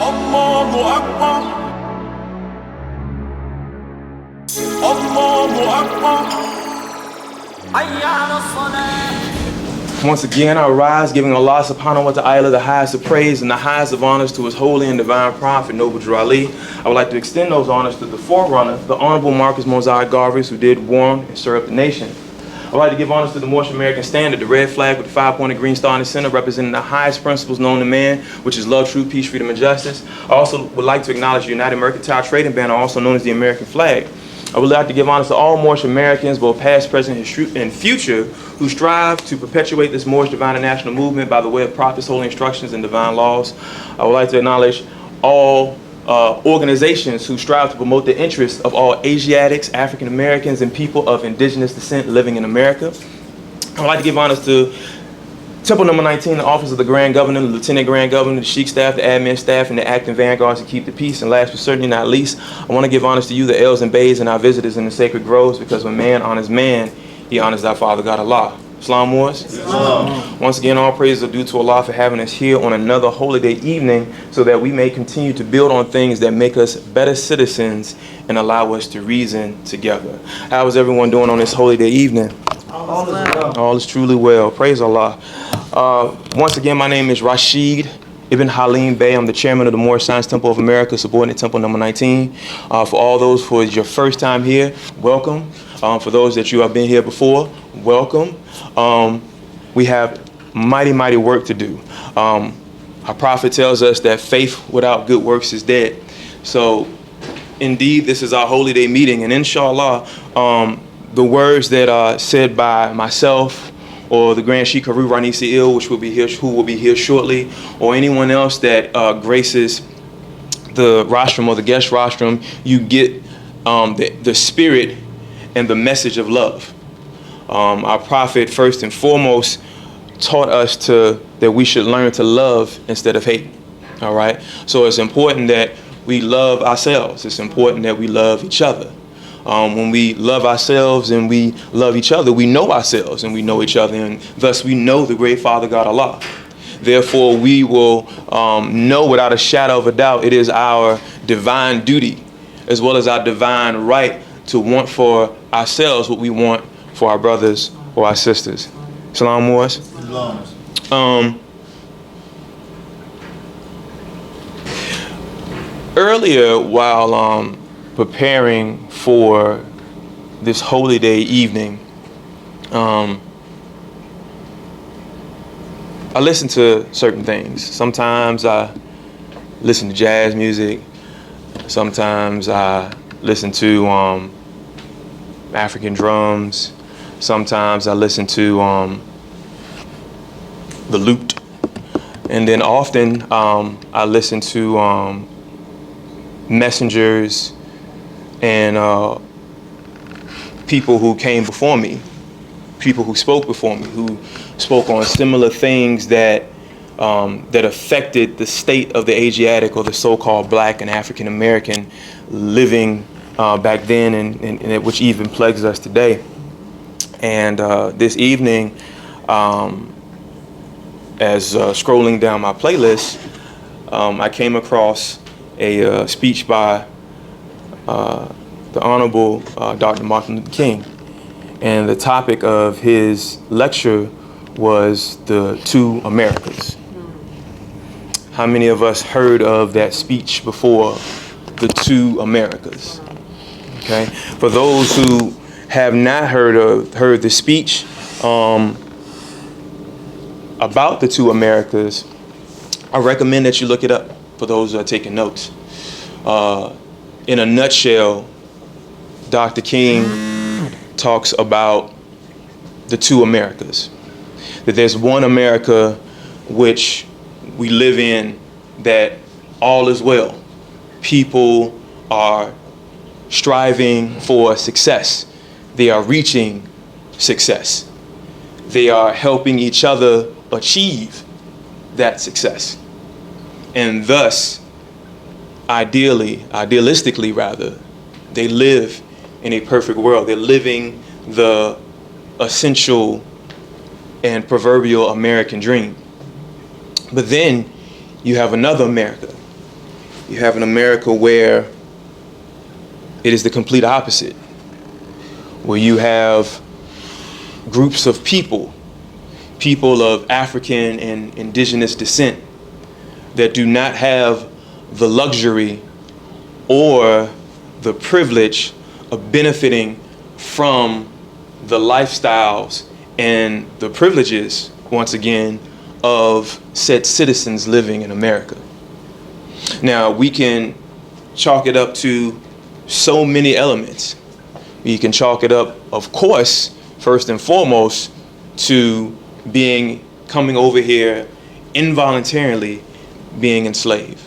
Allahu Akbar. Allahu Akbar. Hayya ala salah. Once again, I rise, giving Allah subhanahu wa ta'ala the highest of praise and the highest of honors to his holy and divine prophet, Noble Drew Ali. I would like to extend those honors to the forerunner, the Honorable Marcus Mosiah Garvey, who did warn and stir up the nation. I would like to give honors to the Moorish American standard, the red flag with the 5-pointed green star in the center, representing the highest principles known to man, which is love, truth, peace, freedom, and justice. I also would like to acknowledge the United Mercantile Trading Banner, also known as the American flag. I would like to give honors to all Moorish Americans, both past, present, and future, who strive to perpetuate this Moorish divine and national movement by the way of prophets, holy instructions, and divine laws. I would like to acknowledge all organizations who strive to promote the interests of all Asiatics, African Americans, and people of indigenous descent living in America. I would like to give honors to Temple Number 19, the Office of the Grand Governor, the Lieutenant Grand Governor, the Sheik staff, the admin staff, and the acting vanguards to keep the peace. And last but certainly not least, I want to give honors to you, the L's and Bays, and our visitors in the sacred groves, because when man honors man, he honors thy Father God Allah. Islam Moors. Once again, all praises are due to Allah for having us here on another holy day evening so that we may continue to build on things that make us better citizens and allow us to reason together. How is everyone doing on this holy day evening? All is well. All is truly well. Praise Allah. Once again, my name is Rashid Ibn Haliym-Bey. I'm the chairman of the Moorish Science Temple of America, subordinate Temple Number 19. For all those who is your first time here, welcome. For those that you have been here before, welcome. We have mighty work to do. Our prophet tells us that faith without good works is dead. So indeed, this is our holy day meeting, and inshallah, the words that are said by myself or the Grand Sheik Rashid Ibn, who will be here shortly, or anyone else that graces the rostrum or the guest rostrum, you get the spirit and the message of love. Our prophet, first and foremost, taught us that we should learn to love instead of hate. All right? So it's important that we love ourselves. It's important that we love each other. When we love ourselves and we love each other, we know ourselves and we know each other, and thus we know the great Father God Allah. Therefore, we will know without a shadow of a doubt it is our divine duty as well as our divine right to want for ourselves what we want for our brothers or our sisters. Salam Moors. Earlier, while preparing for this holy day evening, I listen to certain things. Sometimes I listen to jazz music. Sometimes I listen to African drums. Sometimes I listen to the lute. And then often I listen to messengers and people who came before me, people who spoke before me, who spoke on similar things that that affected the state of the Asiatic or the so-called Black and African American living back then, and which even plagues us today. And this evening, as scrolling down my playlist, I came across a speech by the Honorable Dr. Martin Luther King. And the topic of his lecture was the two Americas. How many of us heard of that speech before, the two Americas? Okay. For those who have not heard the speech about the two Americas, I recommend that you look it up for those who are taking notes. In a nutshell, Dr. King talks about the two Americas. That there's one America which we live in, that all is well. People are striving for success. They are reaching success. They are helping each other achieve that success. And thus, idealistically rather, they live in a perfect world. They're living the essential and proverbial American dream. But then you have another America, You have an America where it is the complete opposite, where you have groups of people of African and indigenous descent that do not have the luxury or the privilege of benefiting from the lifestyles and the privileges, once again, of said citizens living in America. Now, we can chalk it up to so many elements. We can chalk it up, of course, first and foremost, to coming over here involuntarily being enslaved.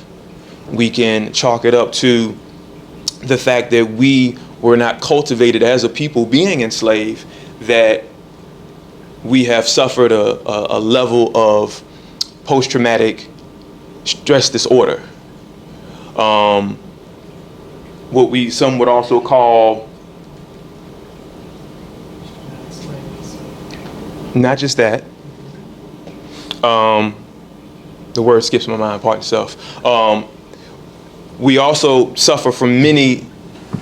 We can chalk it up to the fact that we were not cultivated as a people being enslaved, that we have suffered a level of post-traumatic stress disorder. What some would also call, not just that, the word skips my mind, pardon yourself. We also suffer from many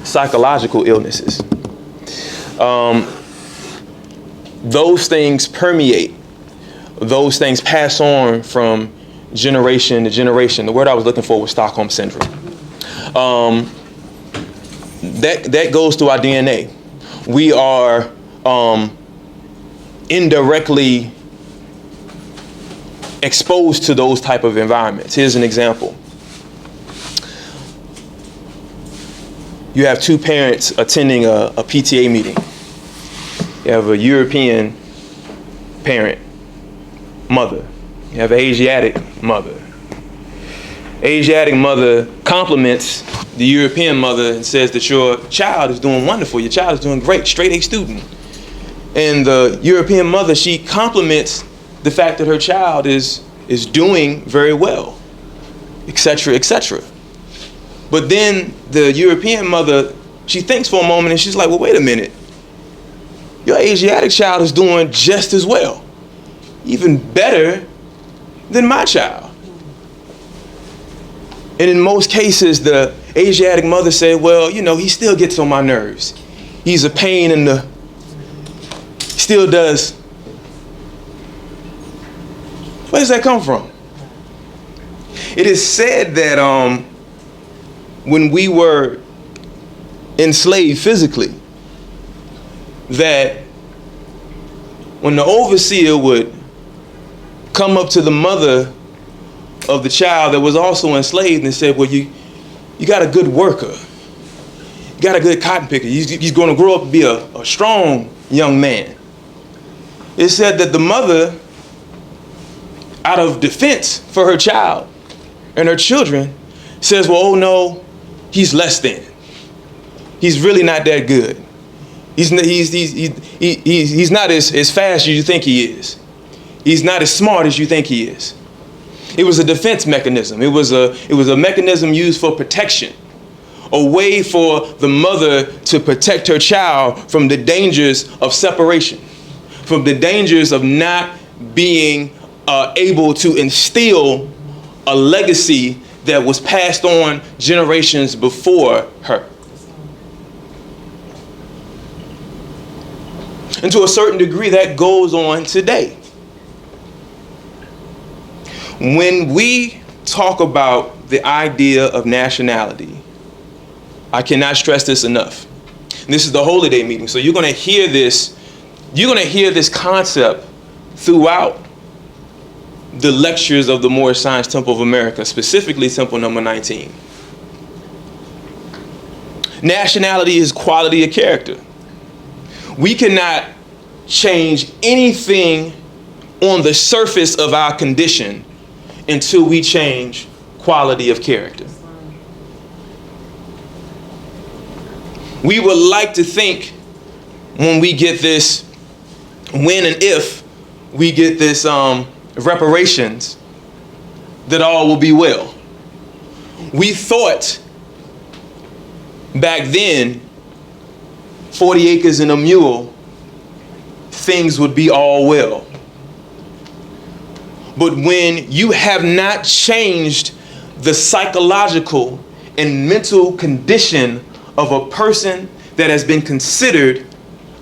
psychological illnesses. Those things permeate, those things pass on from generation to generation. The word I was looking for was Stockholm Syndrome. That goes through our DNA. We are indirectly exposed to those type of environments. Here's an example. You have two parents attending a PTA meeting. You have a European parent, mother. You have an Asiatic mother. Asiatic mother compliments the European mother and says that your child is doing wonderful, your child is doing great, straight A student. And the European mother, she compliments the fact that her child is doing very well, etc., etc. But then the European mother, she thinks for a moment and she's like, well, wait a minute. Your Asiatic child is doing just as well, even better than my child. And in most cases, the Asiatic mother said, well, you know, he still gets on my nerves. He's a pain in the, still does. Where does that come from? It is said that when we were enslaved physically, that when the overseer would come up to the mother of the child that was also enslaved and said, well, you got a good worker. You got a good cotton picker. He's going to grow up to be a strong young man. It said that the mother, out of defense for her child and her children, says, well, oh no, he's less than. He's really not that good. He's not as fast as you think he is. He's not as smart as you think he is. It was a defense mechanism. It was a mechanism used for protection, a way for the mother to protect her child from the dangers of separation, from the dangers of not being able to instill a legacy that was passed on generations before her. And to a certain degree, that goes on today. When we talk about the idea of nationality, I cannot stress this enough. And this is the Holy Day meeting, so you're going to hear this. You're going to hear this concept throughout the lectures of the Moorish Science Temple of America, specifically Temple number 19. Nationality is quality of character. We cannot change anything on the surface of our condition until we change quality of character. We would like to think when we get this, when and if we get this reparations, that all will be well. We thought back then, 40 acres and a mule, things would be all well. But when you have not changed the psychological and mental condition of a person that has been considered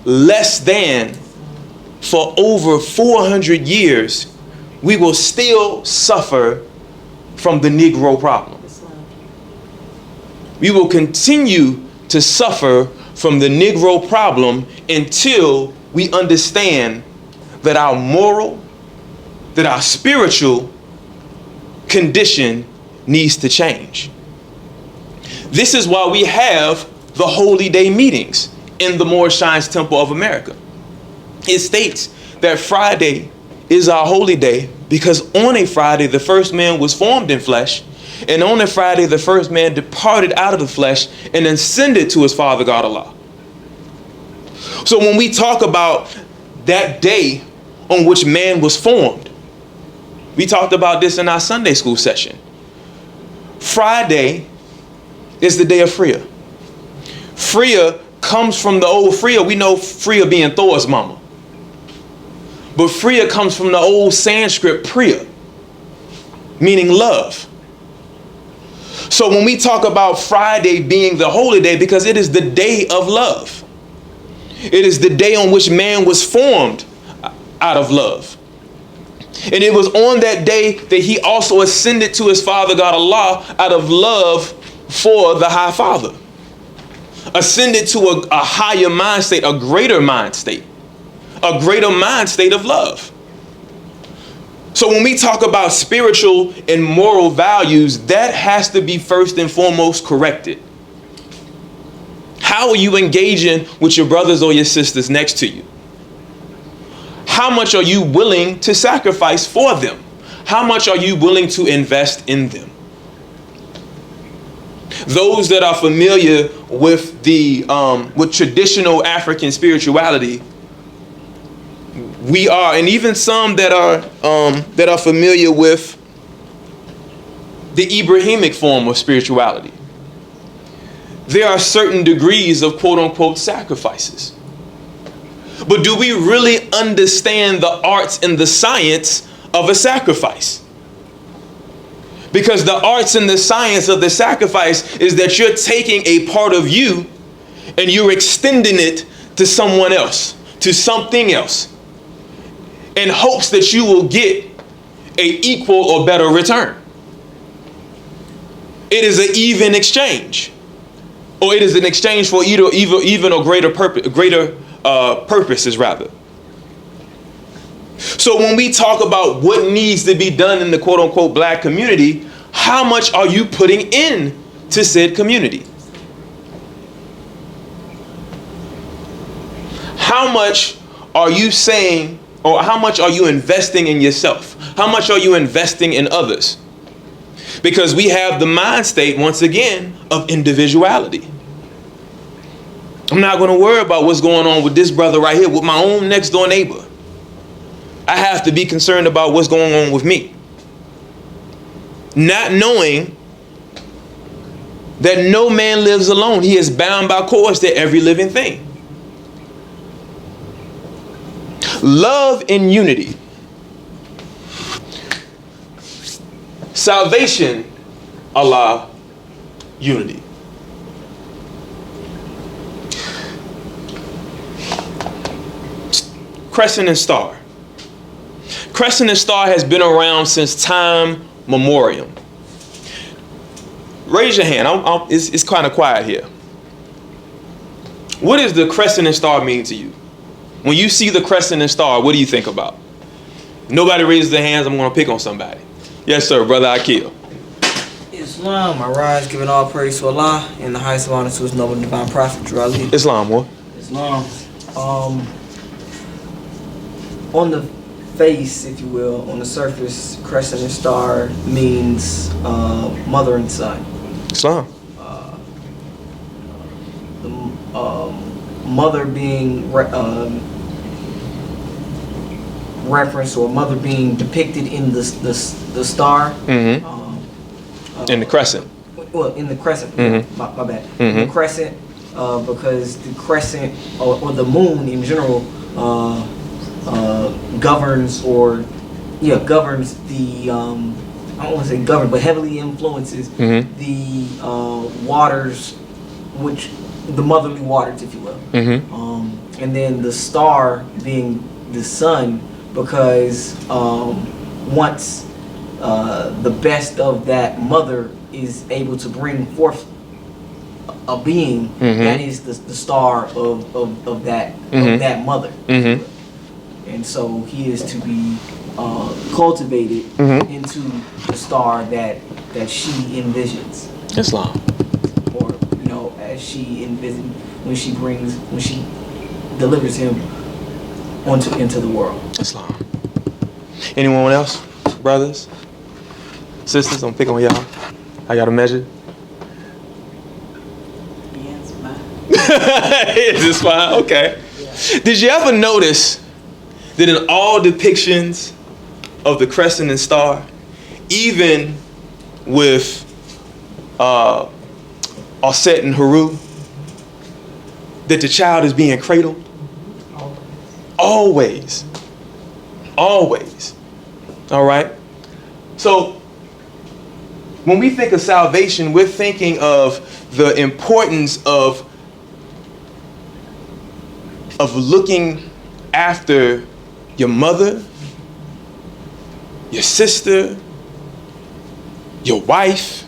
less than for over 400 years, we will still suffer from the Negro problem. We will continue to suffer from the Negro problem until we understand that our moral, that our spiritual condition needs to change. This is why we have the Holy Day meetings in the Moorish Science Temple of America. It states that Friday is our holy day because on a Friday the first man was formed in flesh, and on a Friday the first man departed out of the flesh and ascended to his Father God Allah. So when we talk about that day on which man was formed, we talked about this in our Sunday school session. Friday is the day of Freya. Freya comes from the old Freya. We know Freya being Thor's mama. But Freya comes from the old Sanskrit Priya, meaning love. So when we talk about Friday being the holy day, because it is the day of love. It is the day on which man was formed out of love. And it was on that day that he also ascended to his Father God Allah out of love for the High Father. Ascended to a higher mind state, a greater mind state. A greater mind state of love. So when we talk about spiritual and moral values, that has to be first and foremost corrected. How are you engaging with your brothers or your sisters next to you? How much are you willing to sacrifice for them? How much are you willing to invest in them? Those that are familiar with with traditional African spirituality, we are, and even some that are familiar with the Abrahamic form of spirituality, there are certain degrees of quote unquote sacrifices. But do we really understand the arts and the science of a sacrifice? Because the arts and the science of the sacrifice is that you're taking a part of you and you're extending it to someone else, to something else, in hopes that you will get a equal or better return. It is an even exchange, or it is an exchange for even or greater purposes rather. So when we talk about what needs to be done in the quote unquote black community, how much are you putting in to said community? How much are you saying, or how much are you investing in yourself? How much are you investing in others? Because we have the mind state, once again, of individuality. I'm not going to worry about what's going on with this brother right here, with my own next door neighbor. I have to be concerned about what's going on with me. Not knowing that no man lives alone. He is bound by cords to every living thing. Love and unity. Salvation, Allah, unity. Crescent and star. Crescent and star has been around since time memorial. Raise your hand. It's kind of quiet here. What does the crescent and star mean to you? When you see the crescent and star, what do you think about? Nobody raises their hands. I'm going to pick on somebody. Yes, sir, brother Akil. Islam, I rise, giving all praise to Allah, and the highest of honor to His noble and divine prophet, Ali. Islam, what? Islam. On the face, if you will, on the surface, crescent and star means mother and son. Islam. The mother being referenced, or mother being depicted in the star. Mm-hmm. In the crescent. Well, in the crescent. Mm-hmm. My bad. Mm-hmm. In the crescent, because the crescent or the moon in general governs the I don't want to say govern, but heavily influences the waters, which the motherly waters, if you will. And then the star being the sun, because once the best of that mother is able to bring forth a being, that is the star of that mother. And so he is to be cultivated into the star that she envisions. Islam. Or, as she envisions when she delivers him into the world. Islam. Anyone else? Brothers? Sisters? I'm picking on y'all. I got a measure. Yes, fine. Is this fine? Okay. Yeah. Did you ever notice that in all depictions of the crescent and star, even with Aset and Haru, that the child is being cradled? Always. Always. All right? So, when we think of salvation, we're thinking of the importance of looking after your mother, your sister, your wife.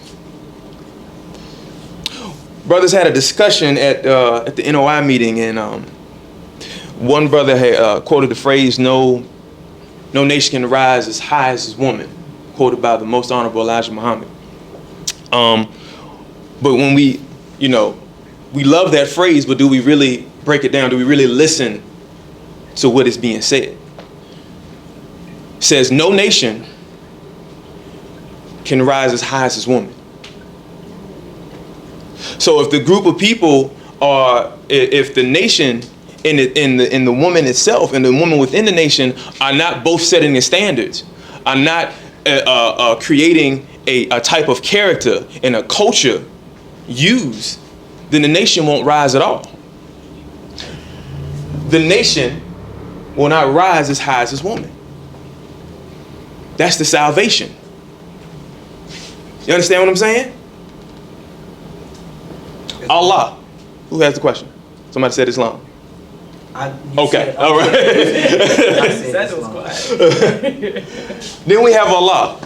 Brothers had a discussion at the NOI meeting, and one brother had quoted the phrase, no nation can rise as high as this woman, quoted by the most honorable Elijah Muhammad. But when we love that phrase, but do we really break it down? Do we really listen to what is being said? It says, no nation can rise as high as this woman. So if the group of people if the nation in the woman itself and the woman within the nation are not both setting the standards, are not creating a type of character and a culture used, then the nation won't rise at all. The nation will not rise as high as this woman. That's the salvation. You understand what I'm saying? Allah. Who has the question? Somebody said Islam. Okay, all right. Then we have Allah.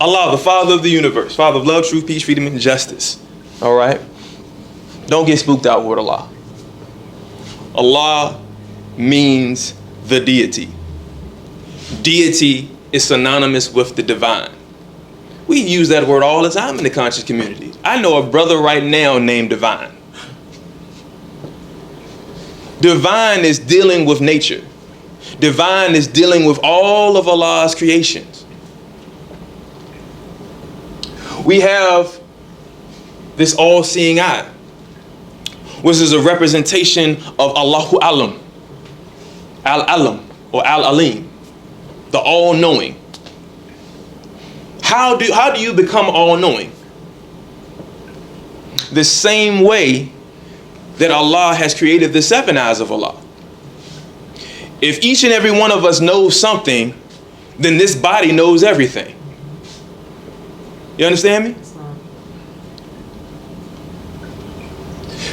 Allah, the Father of the universe, Father of love, truth, peace, freedom, and justice. All right? Don't get spooked out with Allah. Allah means the deity. Deity is synonymous with the divine. We use that word all the time in the conscious community. I know a brother right now named Divine. Divine is dealing with nature. Divine is dealing with all of Allah's creations. We have this all-seeing eye, which is a representation of Allahu Alam, Al-Alam or Al-Alim, the all-knowing. How do you become all-knowing? The same way that Allah has created the seven eyes of Allah. If each and every one of us knows something, then this body knows everything. You understand me?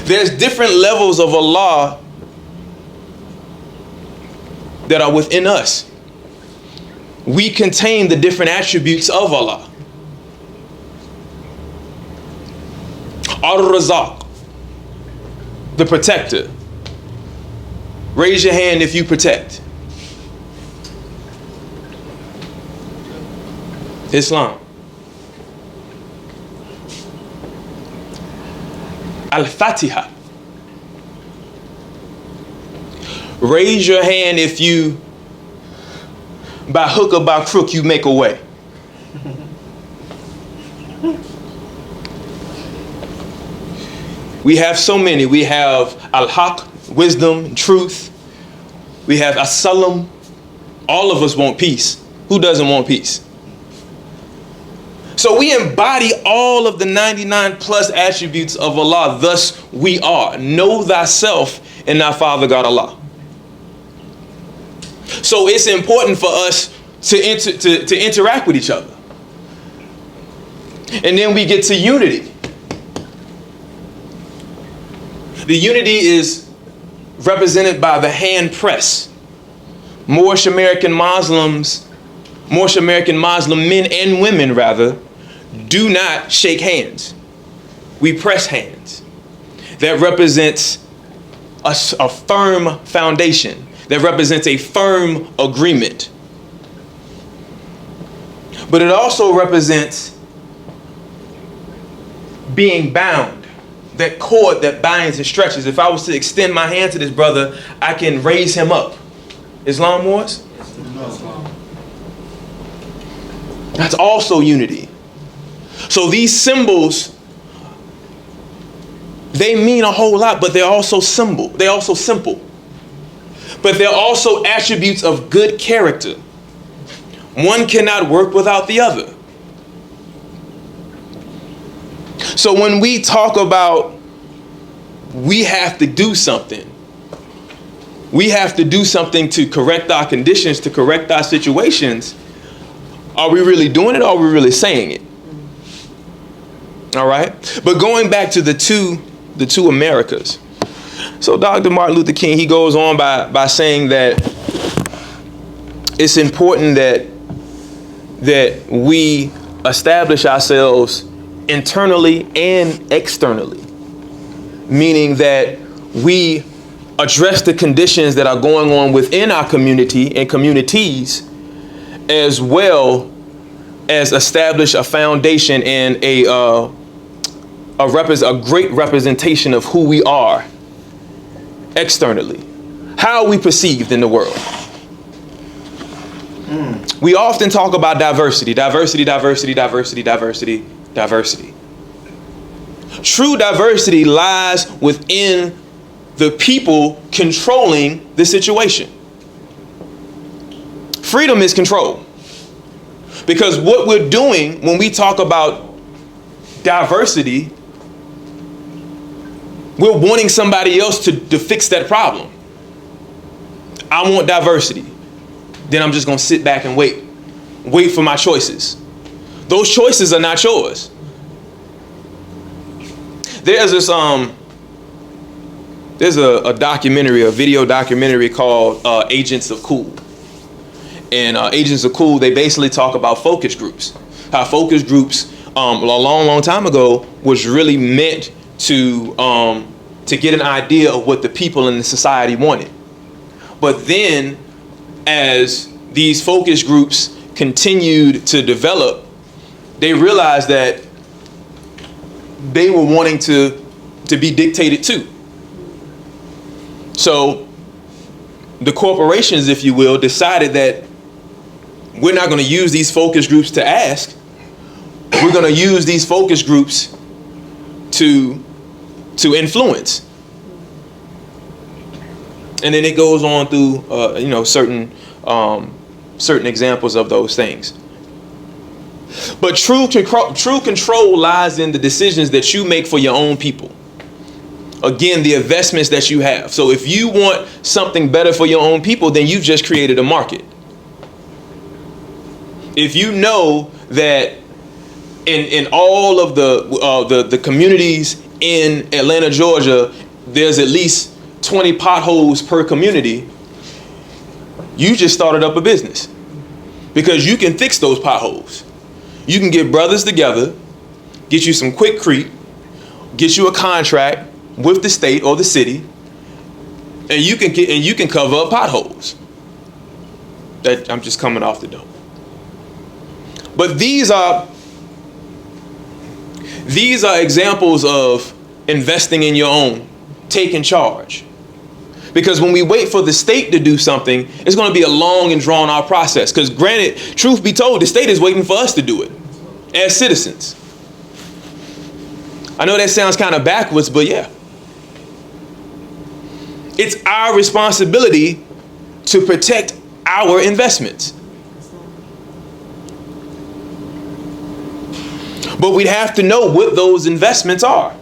There's different levels of Allah that are within us. We contain the different attributes of Allah. Ar-Razaq, the protector. Raise your hand if you protect. Islam. Al-Fatiha. Raise your hand if you, by hook or by crook, you make a way. We have so many. We have Al-Haq, wisdom, truth. We have As-Salam. All of us want peace. Who doesn't want peace? So we embody all of the 99 plus attributes of Allah. Thus we are. Know thyself and thy Father God Allah. So it's important for us to interact with each other. And then we get to unity. The unity is represented by the hand press. Moorish American Muslim men and women rather, do not shake hands. We press hands. That represents a firm foundation. That represents a firm agreement. But it also represents being bound. That cord that binds and stretches. If I was to extend my hand to this brother, I can raise him up. Islam wars? That's also unity. So these symbols, they mean a whole lot, but they're also simple. But they're also attributes of good character. One cannot work without the other. So when we talk about we have to do something, we have to do something to correct our conditions, to correct our situations, are we really doing it or are we really saying it? All right. But going back to the two Americas. So Dr. Martin Luther King, he goes on by saying that it's important that we establish ourselves internally and externally, meaning that we address the conditions that are going on within our community and communities, as well as establish a foundation and a great representation of who we are externally. How are we perceived in the world? We often talk about diversity. True diversity lies within the people controlling the situation. Freedom is control. Because what we're doing when we talk about diversity, we're wanting somebody else to fix that problem. I want diversity. Then I'm just going to sit back and wait for my choices. Those choices are not yours. There's this there's a documentary, a video documentary called Agents of Cool. And Agents of Cool, they basically talk about focus groups. How focus groups a long time ago was really meant to get an idea of what the people in the society wanted. But then as these focus groups continued to develop, they realized that they were wanting to be dictated to. So the corporations, if you will, decided that we're not going to use these focus groups to ask. We're going to use these focus groups to influence. And then it goes on through, certain examples of those things. But true control lies in the decisions that you make for your own people. Again, the investments that you have. So if you want something better for your own people, then you've just created a market. If you know that in all of the communities in Atlanta, Georgia, there's at least 20 potholes per community, you just started up a business because you can fix those potholes. You can get brothers together, get you some quickcrete, get you a contract with the state or the city, and you can cover up potholes. That I'm just coming off the dome. But these are examples of investing in your own, taking charge. Because when we wait for the state to do something, it's going to be a long and drawn out process. Because granted, truth be told, the state is waiting for us to do it as citizens. I know that sounds kind of backwards, but yeah. It's our responsibility to protect our investments. But we have to know what those investments are.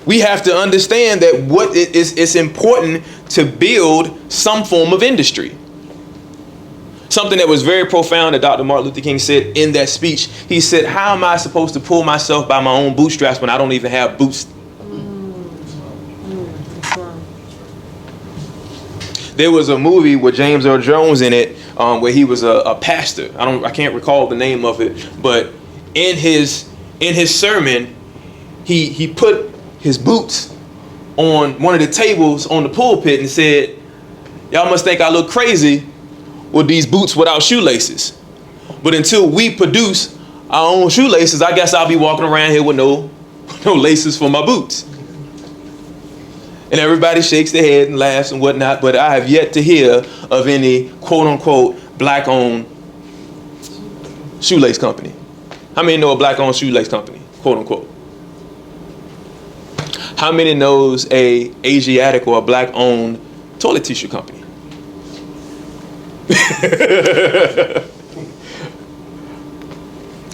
We have to understand that it's important to build some form of industry. Something that was very profound that Dr. Martin Luther King said in that speech. He said, how am I supposed to pull myself by my own bootstraps when I don't even have boots? There was a movie with James Earl Jones in it, where he was a pastor. I can't recall the name of it, but in his sermon, he put his boots on one of the tables on the pulpit and said, y'all must think I look crazy with these boots without shoelaces. But until we produce our own shoelaces, I guess I'll be walking around here with no laces for my boots. And everybody shakes their head and laughs and whatnot, but I have yet to hear of any quote-unquote black-owned shoelace company. How many know a black-owned shoelace company, quote-unquote? How many knows a Asiatic or a black-owned toilet tissue company?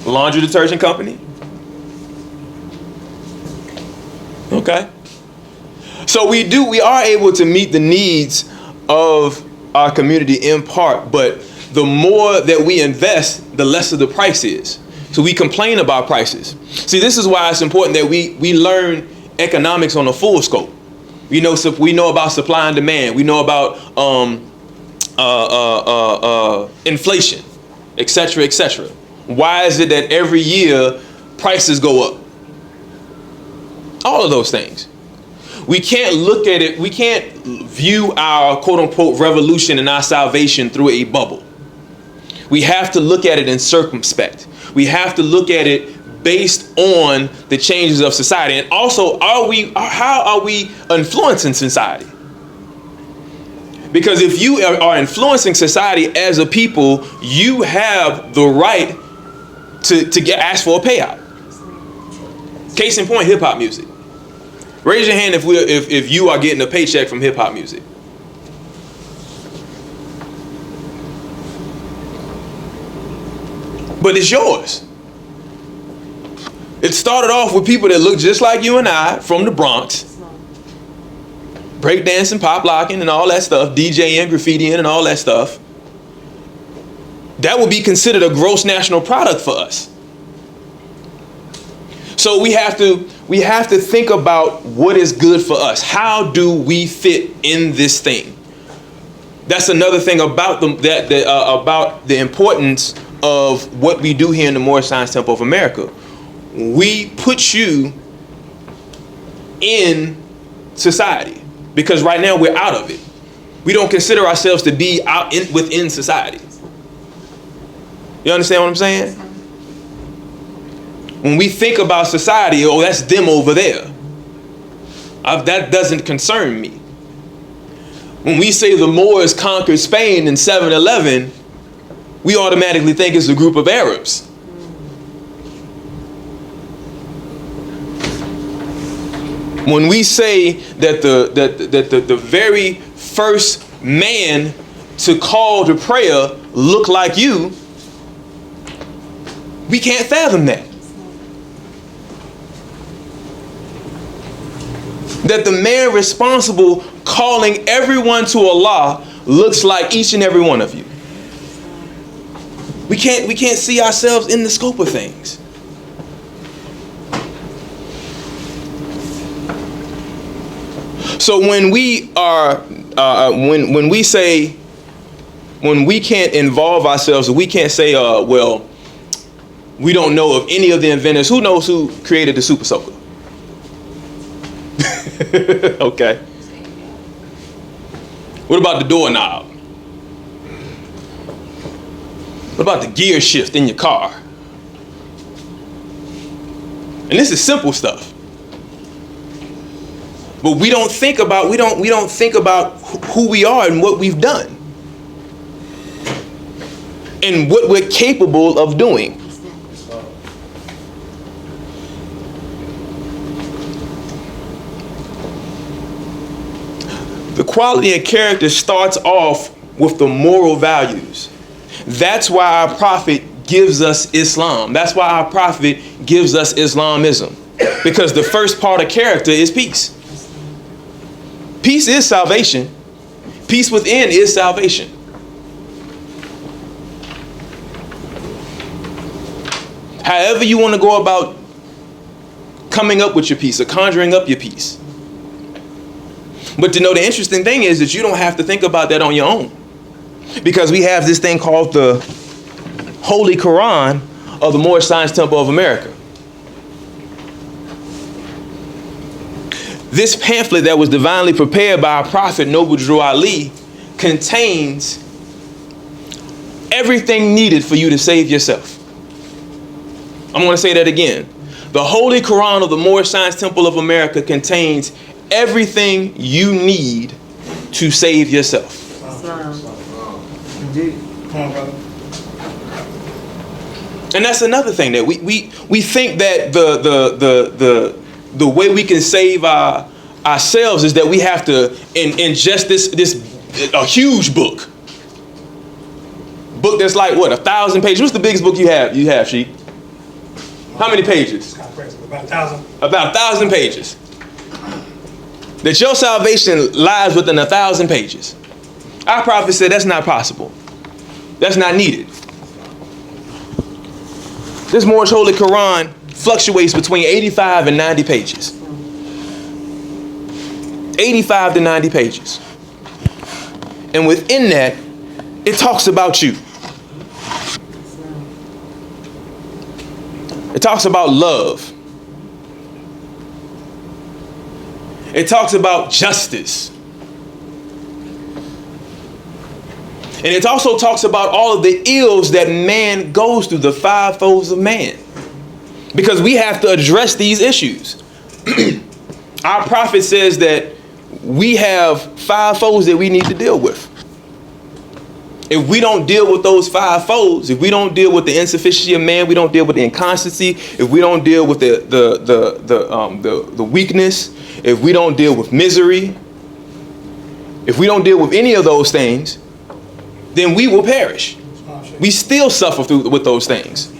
Laundry detergent company? Okay. So we are able to meet the needs of our community in part, but the more that we invest, the lesser the price is. So we complain about prices. See, this is why it's important that we learn economics on a full scope. We know about supply and demand. We know about inflation, etc., etc. Why is it that every year prices go up? All of those things. We can't look at it, we can't view our quote-unquote revolution and our salvation through a bubble. We have to look at it in circumspect. We have to look at it based on the changes of society. And also, how are we influencing society? Because if you are influencing society as a people, you have the right to ask for a payout. Case in point, hip-hop music. Raise your hand if you are getting a paycheck from hip-hop music. But it's yours. It started off with people that look just like you and I from the Bronx. Breakdancing, pop locking, and all that stuff. DJing, graffitiing, and all that stuff. That would be considered a gross national product for us. So we have to think about what is good for us. How do we fit in this thing? That's another thing about about the importance of what we do here in the Moorish Science Temple of America. We put you in society because right now we're out of it. We don't consider ourselves to be within society. You understand what I'm saying? When we think about society, oh, that's them over there. That doesn't concern me. When we say the Moors conquered Spain in 711, we automatically think it's a group of Arabs. When we say that the very first man to call to prayer looked like you, we can't fathom that. That the man responsible calling everyone to Allah looks like each and every one of you. We can't see ourselves in the scope of things. So when we are when we can't involve ourselves, we can't say well, we don't know of any of the inventors. Who knows who created the super soaker? Okay. What about the doorknob? What about the gear shift in your car? And this is simple stuff. But we don't think about who we are and what we've done. And what we're capable of doing. The quality and character starts off with the moral values. That's why our prophet gives us Islam. That's why our prophet gives us Islamism. Because the first part of character is peace. Peace is salvation. Peace within is salvation. However you want to go about coming up with your peace or conjuring up your peace. But to know, the interesting thing is that you don't have to think about that on your own, because we have this thing called the Holy Quran of the Moorish Science Temple of America. This pamphlet that was divinely prepared by our prophet, Noble Drew Ali, contains everything needed for you to save yourself. I'm going to say that again. The Holy Quran of the Moorish Science Temple of America contains everything you need to save yourself. Indeed. Come on, brother. And that's another thing, that we think that the way we can save ourselves is that we have to ingest this a huge book that's like what, 1,000 pages. What's the biggest book you have, Sheik? How many pages? About 1,000. About 1,000 pages. That your salvation lies within 1,000 pages. Our prophet said that's not possible. That's not needed. This Moorish Holy Quran fluctuates between 85 and 90 pages. 85 to 90 pages. And within that, it talks about you. It talks about love. It talks about justice. And it also talks about all of the ills that man goes through, the five foes of man. Because we have to address these issues. Our prophet says that we have five foes that we need to deal with. If we don't deal with those five foes, if we don't deal with the insufficiency of man, we don't deal with the inconstancy, if we don't deal with the weakness, if we don't deal with misery, if we don't deal with any of those things, then we will perish. We still suffer with those things.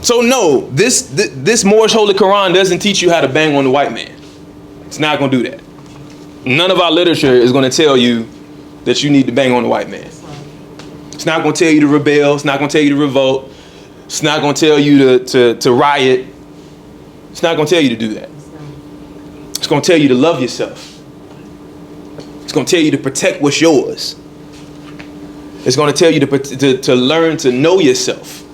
So no, this Moorish Holy Quran doesn't teach you how to bang on the white man. It's not going to do that. None of our literature is going to tell you that you need to bang on the white man. It's not going to tell you to rebel. It's not going to tell you to revolt. It's not going to tell you to riot. It's not going to tell you to do that. It's going to tell you to love yourself. It's going to tell you to protect what's yours. It's going to tell you to learn to know yourself.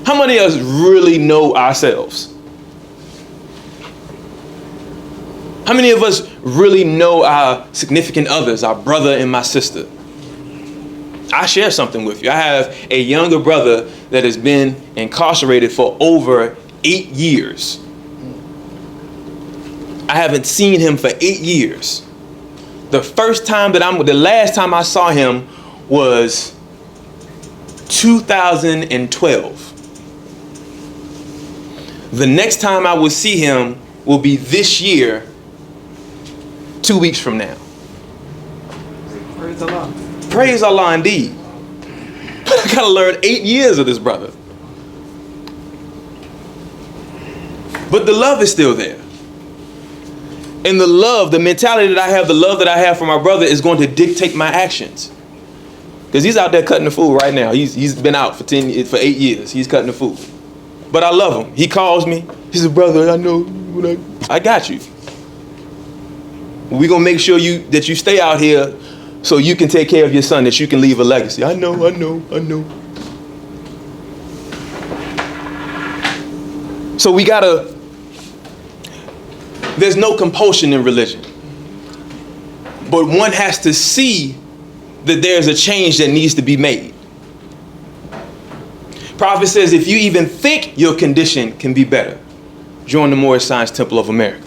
How many of us really know ourselves? How many of us really know our significant others, our brother and my sister? I share something with you. I have a younger brother that has been incarcerated for over 8 years. I haven't seen him for 8 years. The last time I saw him was 2012. The next time I will see him will be this year, 2 weeks from now. Praise Allah. Praise Allah indeed. But I gotta learn 8 years of this brother. But the love is still there. And the love, the mentality that I have, the love that I have for my brother is going to dictate my actions. Because he's out there cutting the food right now. He's been out for 8 years. He's cutting the food. But I love him. He calls me. He says, brother, I know. I got you. We're going to make sure that you stay out here so you can take care of your son, that you can leave a legacy. I know. So we got to, there's no compulsion in religion. But one has to see that there's a change that needs to be made. Prophet says, if you even think your condition can be better, join the Moorish Science Temple of America.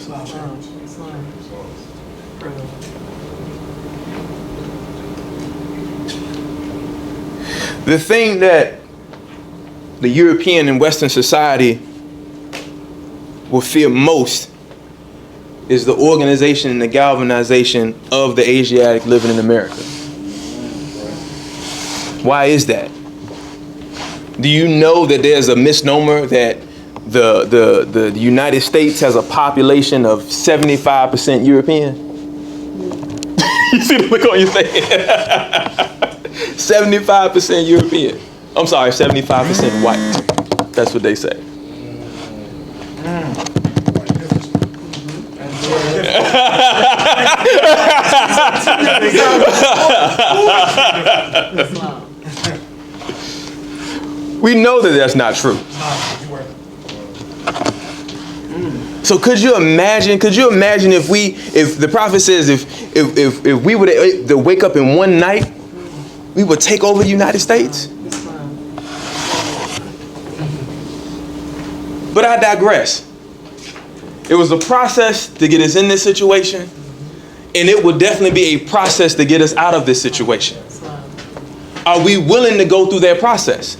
The thing that the European and Western society will fear most is the organization and the galvanization of the Asiatic living in America. Why is that? Do you know that there's a misnomer that the United States has a population of 75% European? You see the look on your face? 75% European. I'm sorry, 75% white. That's what they say. We know that that's not true. So could you imagine if the prophet says if we were to wake up in one night, we would take over the United States? But I digress. It was a process to get us in this situation, and it will definitely be a process to get us out of this situation. Are we willing to go through that process?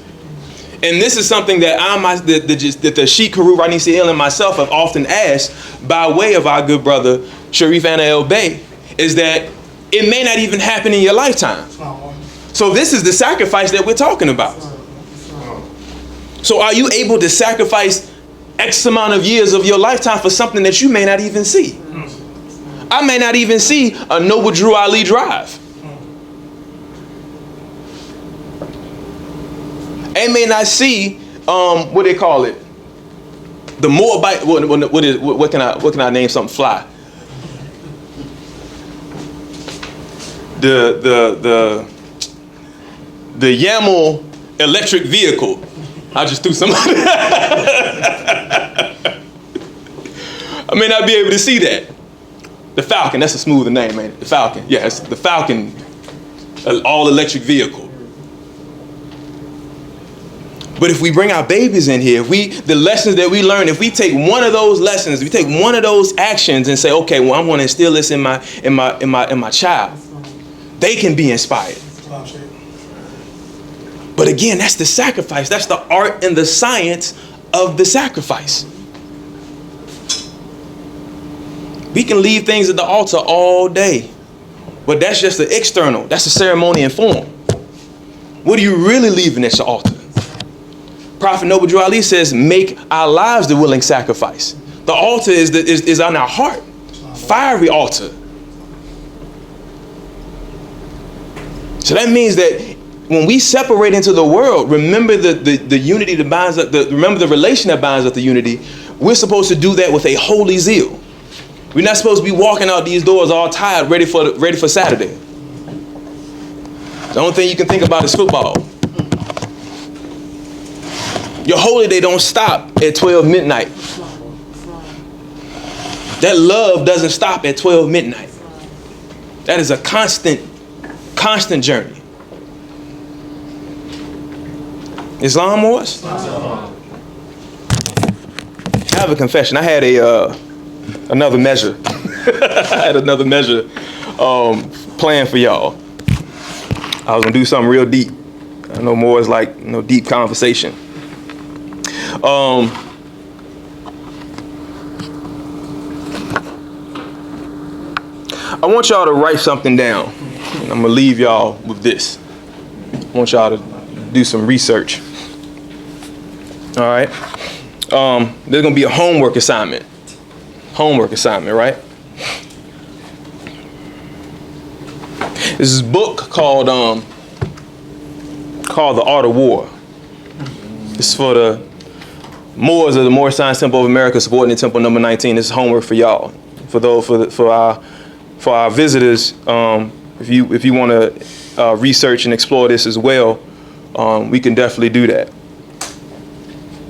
And this is something that that the Sheik Rashid Ibn and myself have often asked by way of our good brother Sheik Rashid Ibn, is that it may not even happen in your lifetime. So this is the sacrifice that we're talking about. So are you able to sacrifice X amount of years of your lifetime for something that you may not even see? I may not even see a Noble Drew Ali Drive. I may not see what they call it, the Moabite. What can I name something fly? The Yaml electric vehicle. I just threw some. I may not be able to see that. The Falcon. That's a smoother name, man. The Falcon. Yeah, it's the Falcon all electric vehicle. But if we bring our babies in here, the lessons that we learn, if we take one of those lessons, we take one of those actions and say, okay, well, I'm going to instill this in my child, they can be inspired. But again, that's the sacrifice. That's the art and the science of the sacrifice. We can leave things at the altar all day, but that's just the external. That's a ceremony and form. What are you really leaving at your altar? Prophet Noble Drew Ali says, make our lives the willing sacrifice. The altar is on our heart. Fiery altar. So that means that when we separate into the world, remember the unity that binds up, remember the relation that binds up the unity. We're supposed to do that with a holy zeal. We're not supposed to be walking out these doors all tired, ready for Saturday. The only thing you can think about is football. Your holy day don't stop at 12 midnight. That love doesn't stop at 12 midnight. That is a constant journey. Islam was? I have a confession. I had another measure. I had another measure planned for y'all. I was gonna do something real deep. I know more is like deep conversation. I want y'all to write something down. And I'm gonna leave y'all with this. I want y'all to do some research. All right. There's gonna be a homework assignment. Homework assignment, right? This is a book called The Art of War. This is for the Moors of the Moorish Science Temple of America, Subordinate Temple number 19. This is homework for y'all. For our visitors, if you want to research and explore this as well, we can definitely do that.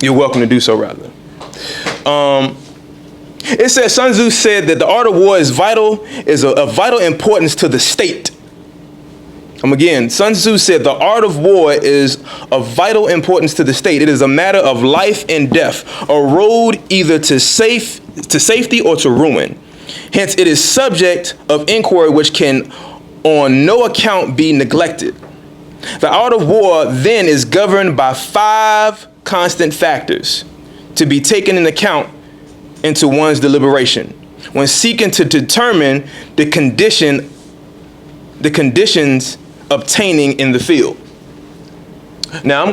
You're welcome to do so, rather. It says Sun Tzu said that the art of war is of vital importance to the state. Again, Sun Tzu said the art of war is of vital importance to the state. It is a matter of life and death, a road either to safety or to ruin. Hence, it is subject of inquiry which can on no account be neglected. The art of war then is governed by 5 constant factors to be taken into account into one's deliberation when seeking to determine the conditions obtaining in the field. Now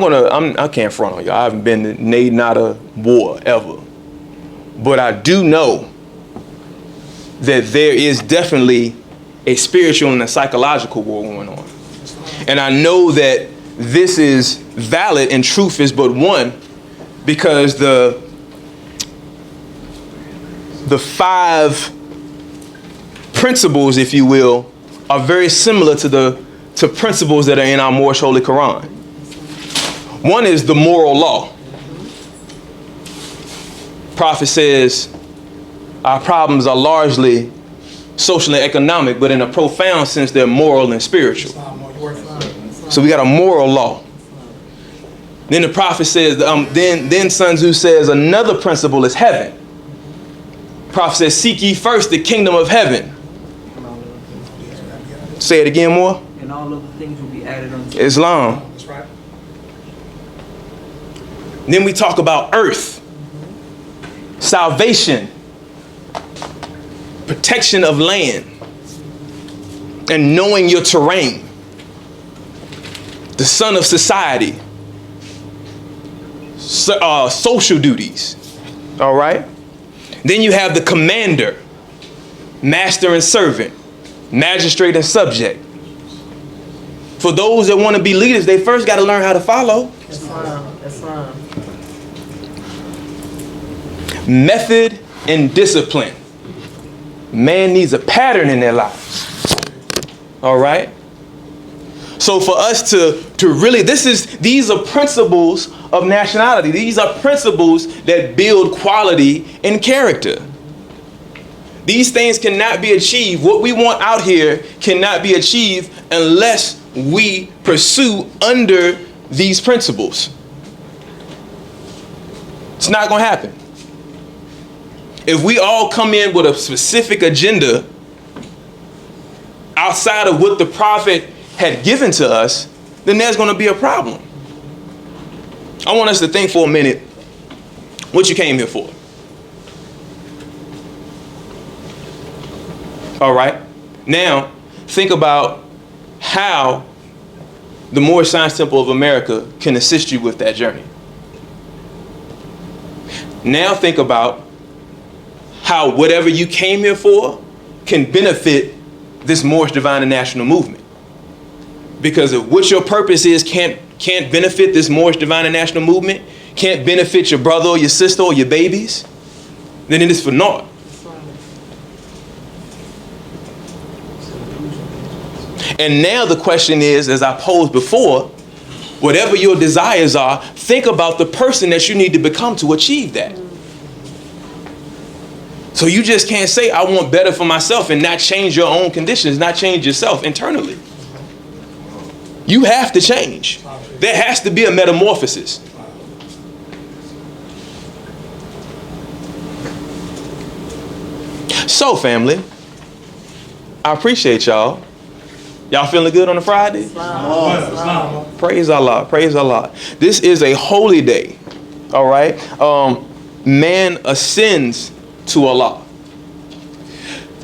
I can't front on y'all. I haven't been not a war ever, but I do know that there is definitely a spiritual and a psychological war going on, and I know that this is valid and truth is but one, because the 5 principles, if you will, are very similar to principles that are in our most holy Quran. One is the moral law. Prophet says our problems are largely social and economic, but in a profound sense they're moral and spiritual. So we got a moral law. Then the prophet says, then Sun Tzu says another principle is heaven. Prophet says, seek ye first the kingdom of heaven. Say it again more. And all of the things will be added unto Islam. That's right. Then we talk about earth, salvation, protection of land, and knowing your terrain. The sun of society, social duties. All right. Then you have the commander, master and servant, magistrate and subject. For those that want to be leaders, they first got to learn how to follow. That's fine. Method and discipline. Man needs a pattern in their lives. All right. So for us to really, these are principles of nationality. These are principles that build quality and character. These things cannot be achieved. What we want out here cannot be achieved unless we pursue under these principles. It's not going to happen. If we all come in with a specific agenda outside of what the prophet had given to us, then there's going to be a problem. I want us to think for a minute what you came here for. All right. Now, think about how the Moorish Science Temple of America can assist you with that journey. Now think about how whatever you came here for can benefit this Moorish Divine and National movement. Because if what your purpose is can't benefit this Moorish Divine and National movement, can't benefit your brother or your sister or your babies, then it is for naught. And now the question is, as I posed before, whatever your desires are, think about the person that you need to become to achieve that. So you just can't say, I want better for myself and not change your own conditions, not change yourself internally. You have to change. There has to be a metamorphosis. So family, I appreciate y'all. Y'all feeling good on a Friday? Praise Allah, praise Allah. This is a holy day, all right? Man ascends to Allah.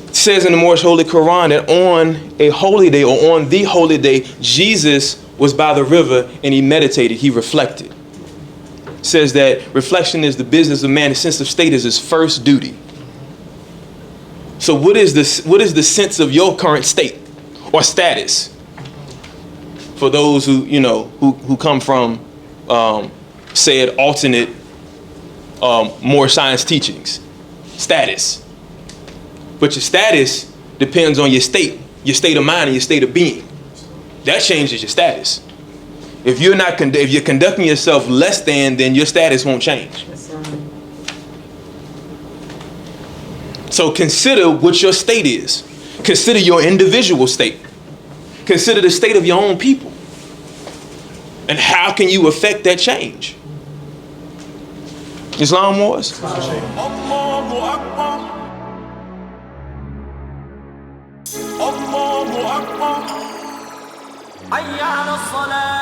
It says in the Moorish Holy Quran that on a holy day, or on the holy day, Jesus was by the river and he meditated, he reflected. It says that reflection is the business of man. The sense of state is his first duty. So what is the sense of your current state or status? For those who, who come from, said alternate, more science teachings. Status. But your status depends on your state of mind and your state of being. That changes your status. If you're conducting yourself less than, then your status won't change. So consider what your state is. Consider your individual state. Consider the state of your own people. And how can you affect that change? Islam wars? Allahu Akbar. Allahu Akbar. Hayya ala salat.